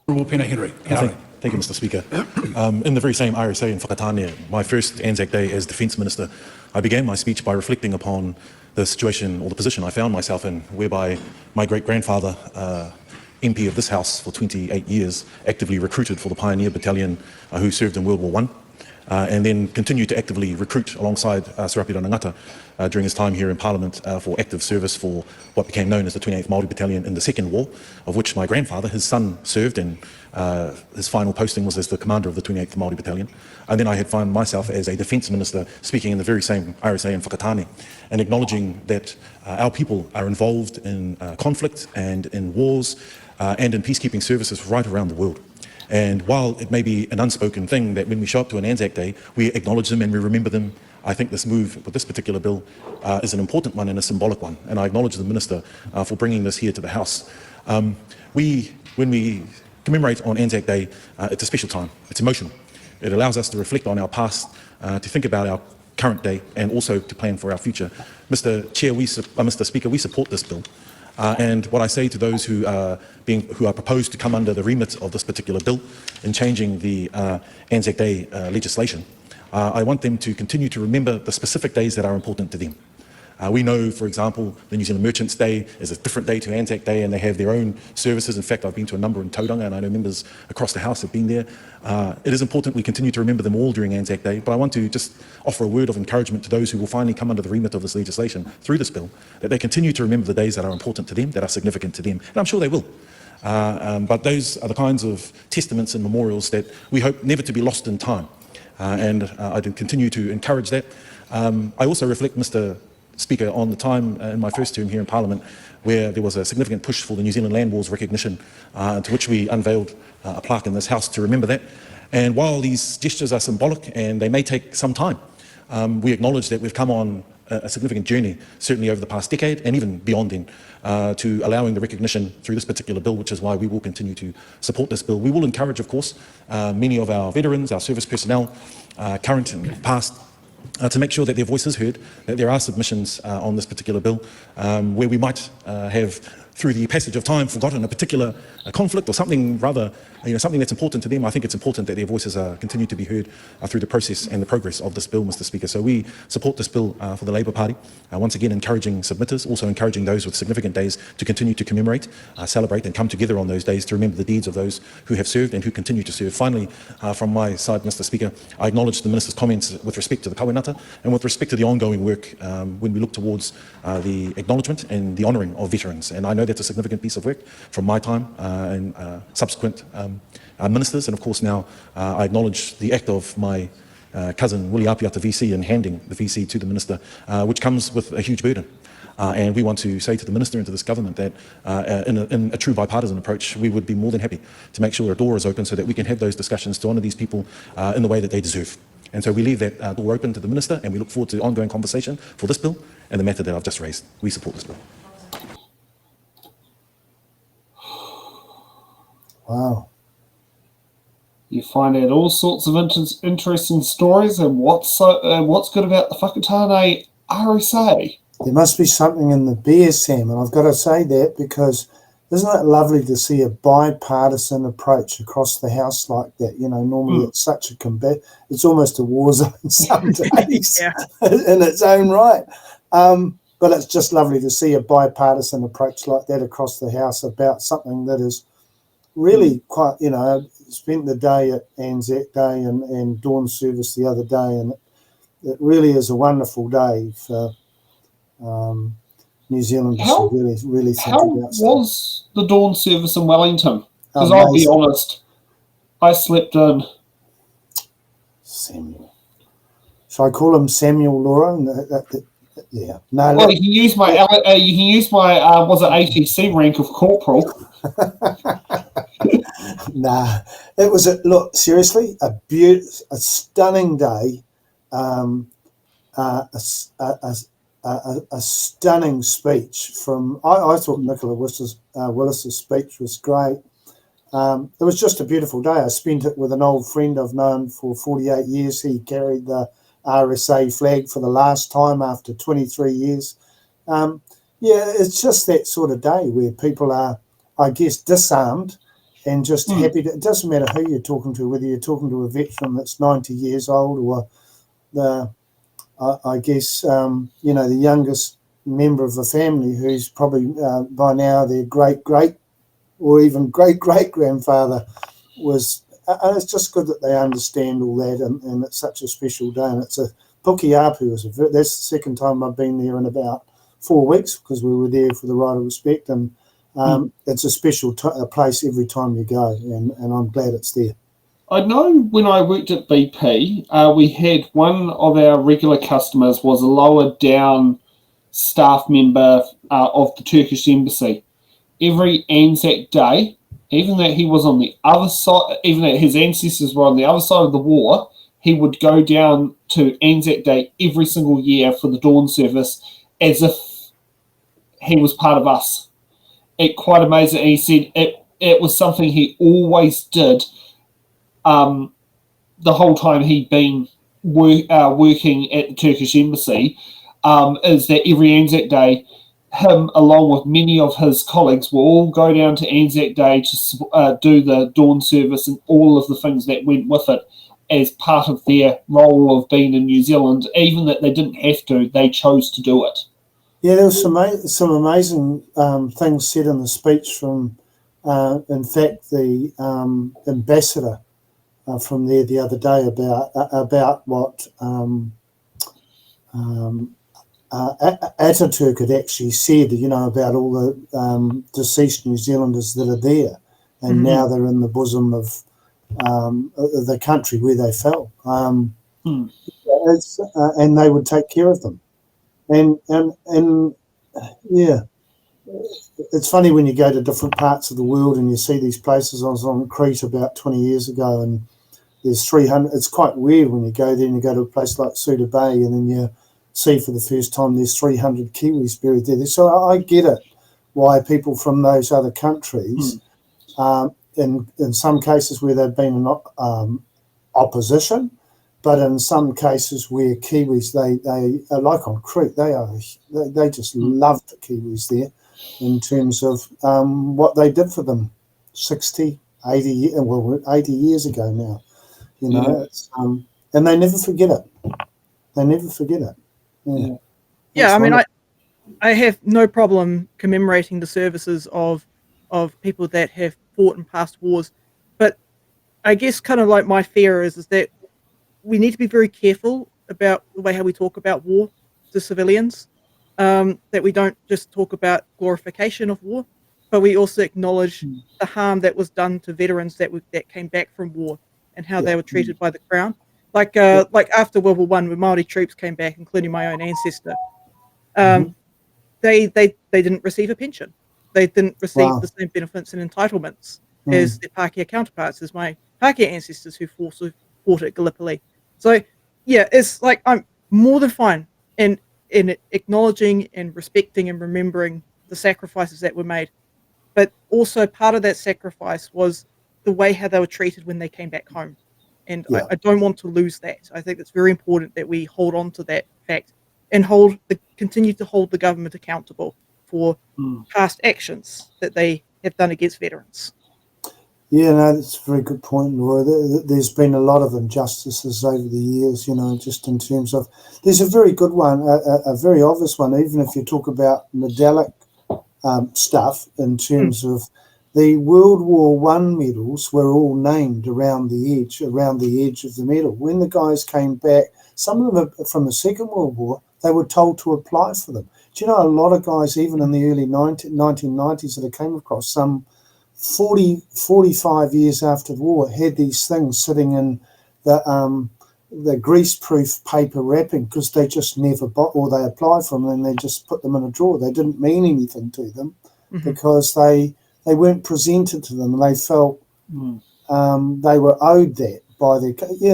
Peeni Henare. Thank you, Mr. Speaker. In the very same RSA in Whakatane, my first Anzac Day as Defence Minister, I began my speech by reflecting upon the situation or the position I found myself in, whereby my great-grandfather, MP of this House for 28 years, actively recruited for the Pioneer Battalion who served in World War I, and then continued to actively recruit alongside Serapira Ngata during his time here in Parliament for active service for what became known as the 28th Māori Battalion in the Second War, of which my grandfather, his son, served, and his final posting was as the commander of the 28th Māori Battalion. And then I had found myself as a Defence Minister speaking in the very same RSA in Whakatane and acknowledging that our people are involved in conflict and in wars and in peacekeeping services right around the world. And while it may be an unspoken thing that when we show up to an Anzac Day, we acknowledge them and we remember them, I think this move with this particular bill is an important one and a symbolic one. And I acknowledge the Minister for bringing this here to the House. When we commemorate on Anzac Day, it's a special time. It's emotional. It allows us to reflect on our past, to think about our current day, and also to plan for our future. Mr. Speaker, we support this bill. And what I say to those who are proposed to come under the remit of this particular bill in changing the Anzac Day legislation, I want them to continue to remember the specific days that are important to them. We know, for example, the New Zealand Merchants' Day is a different day to Anzac Day, and they have their own services. In fact, I've been to a number in Tauranga, and I know members across the House have been there. It is important we continue to remember them all during Anzac Day, but I want to just offer a word of encouragement to those who will finally come under the remit of this legislation through this bill, that they continue to remember the days that are important to them, that are significant to them, and I'm sure they will. But those are the kinds of testaments and memorials that we hope never to be lost in time, and I continue to encourage that. I also reflect, Mr. Speaker, on the time in my first term here in Parliament where there was a significant push for the New Zealand Land Wars recognition, to which we unveiled a plaque in this House to remember that. And while these gestures are symbolic and they may take some time, we acknowledge that we've come on a significant journey, certainly over the past decade and even beyond then, to allowing the recognition through this particular bill, which is why we will continue to support this bill. We will encourage, of course, many of our veterans, our service personnel, current and past, to make sure that their voice is heard, that there are submissions on this particular bill where we might have, through the passage of time, forgotten a particular conflict or something rather, something that's important to them. I think it's important that their voices continue to be heard through the process and the progress of this bill, Mr. Speaker. So we support this bill for the Labour Party, once again encouraging submitters, also encouraging those with significant days to continue to commemorate, celebrate and come together on those days to remember the deeds of those who have served and who continue to serve. Finally, from my side, Mr. Speaker, I acknowledge the Minister's comments with respect to the Kawenata and with respect to the ongoing work when we look towards the acknowledgement and the honouring of veterans. And I know that's a significant piece of work from my time and subsequent ministers. And of course now I acknowledge the act of my cousin Willie Apiata VC in handing the VC to the Minister, which comes with a huge burden. And we want to say to the Minister and to this government that in a true bipartisan approach, we would be more than happy to make sure a door is open so that we can have those discussions to honour these people in the way that they deserve. And so we leave that door open to the Minister, and we look forward to ongoing conversation for this bill and the matter that I've just raised. We support this bill. Wow. You find out all sorts of interesting stories, and what's good about the Whakatane RSA? There must be something in the beer, Sam, and I've got to say that because isn't it lovely to see a bipartisan approach across the House like that? Normally it's such a combat, it's almost a war zone some days in its own right. But it's just lovely to see a bipartisan approach like that across the House about something that is really quite, I spent the day at Anzac Day and dawn service the other day, and it really is a wonderful day for New Zealanders to really think about stuff. How was the dawn service in Wellington? Because I'll be honest, I slept in. Samuel. Shall I call him Samuel, Laura? Yeah. No. Well, you can use my was it ATC rank of corporal? Nah, it was seriously a stunning day, a stunning speech from. I thought Nicola Willis's speech was great. It was just a beautiful day. I spent it with an old friend I've known for 48 years. He carried the RSA flag for the last time after 23 years. It's just that sort of day where people are, I guess, disarmed and just happy to, it doesn't matter who you're talking to, whether you're talking to a veteran that's 90 years old or I guess, the youngest member of the family who's probably by now their great or even great-great-grandfather was. It's just good that they understand all that, and it's such a special day. And it's a Pukeapu. That's the second time I've been there in about 4 weeks because we were there for the Right of Respect, and it's a special place every time you go, and I'm glad it's there. I know when I worked at BP, we had one of our regular customers was a lower down staff member of the Turkish embassy. Every Anzac Day, even though he was on the other side, even though his ancestors were on the other side of the war, he would go down to Anzac Day every single year for the dawn service as if he was part of us. It quite amazing. And he said it was something he always did the whole time he'd been working at the Turkish embassy, is that every Anzac Day, him, along with many of his colleagues, will all go down to Anzac Day to do the dawn service and all of the things that went with it as part of their role of being in New Zealand. Even that they didn't have to, they chose to do it. Yeah, there was some amazing things said in the speech from, in fact, the ambassador from there the other day about what Ataturk had actually said, about all the deceased New Zealanders that are there, and now they're in the bosom of the country where they fell, and they would take care of them, and yeah, it's funny when you go to different parts of the world and you see these places. I was on Crete about 20 years ago, and there's 300. It's quite weird when you go there and you go to a place like Suda Bay, and then you see for the first time there's 300 Kiwis buried there. So I get it why people from those other countries, in some cases where they've been in opposition, but in some cases where Kiwis, they like on Crete, they just love the Kiwis there in terms of what they did for them 80 years ago now. It's, and they never forget it. They never forget it. Yeah, I mean, I have no problem commemorating the services of people that have fought in past wars, but I guess kind of like my fear is that we need to be very careful about the way how we talk about war to civilians, that we don't just talk about glorification of war, but we also acknowledge the harm that was done to veterans that came back from war and how they were treated by the Crown. Like after World War One, when Māori troops came back, including my own ancestor, they didn't receive a pension. They didn't receive the same benefits and entitlements as their Pākehā counterparts, as my Pākehā ancestors who fought at Gallipoli. So yeah, it's like I'm more than fine in acknowledging and respecting and remembering the sacrifices that were made, but also part of that sacrifice was the way how they were treated when they came back home. And I don't want to lose that. I think it's very important that we hold on to that fact and continue to hold the government accountable for past actions that they have done against veterans. Yeah, no, that's a very good point, Laura. There's been a lot of injustices over the years, just in terms of... There's a very good one, a very obvious one, even if you talk about medallic stuff in terms of the World War One medals were all named around the edge of the medal. When the guys came back, some of them from the Second World War, they were told to apply for them. Do you know a lot of guys, even in the early 1990s that I came across, some 45 years after the war, had these things sitting in the grease-proof paper wrapping because they just never bought, or they applied for them and they just put them in a drawer. They didn't mean anything to them because they weren't presented to them, and they felt they were owed that by their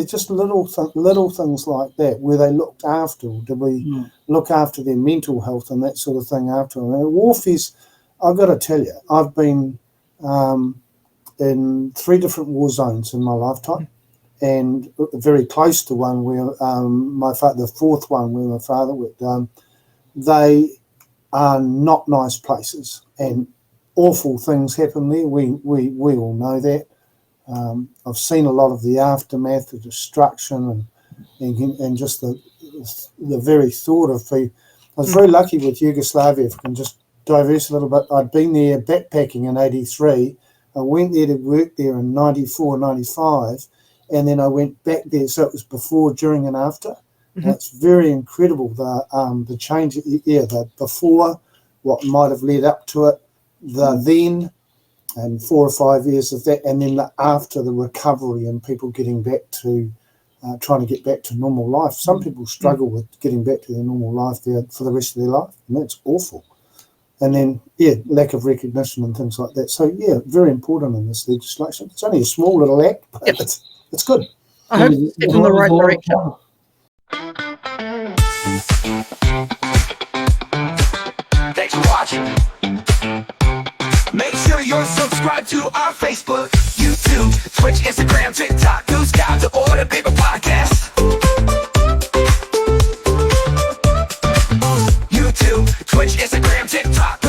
just little things like that, where they looked after. Did we look after their mental health and that sort of thing after them? And warfare's, I've got to tell you, I've been in 3 different war zones in my lifetime, and very close to one where the 4th one where my father worked. They are not nice places, and awful things happen there. We all know that. I've seen a lot of the aftermath, the destruction, and just the very thought of people. I was very lucky with Yugoslavia, if I can just diverse a little bit. I'd been there backpacking in 83. I went there to work there in 94, 95, and then I went back there. So it was before, during, and after. And it's very incredible, the change, the before, what might have led up to it, the then, and 4 or 5 years of that, and then the after, the recovery and people getting back to, trying to get back to normal life. Some people struggle with getting back to their normal life there for the rest of their life, and that's awful. And then, lack of recognition and things like that. So, very important in this legislation. It's only a small little act, but it's good. I hope it's in the right direction. Thanks for watching. Make sure you're subscribed to our Facebook, YouTube, Twitch, Instagram, TikTok, News Guide, the Order Paper Podcast. YouTube, Twitch, Instagram, TikTok.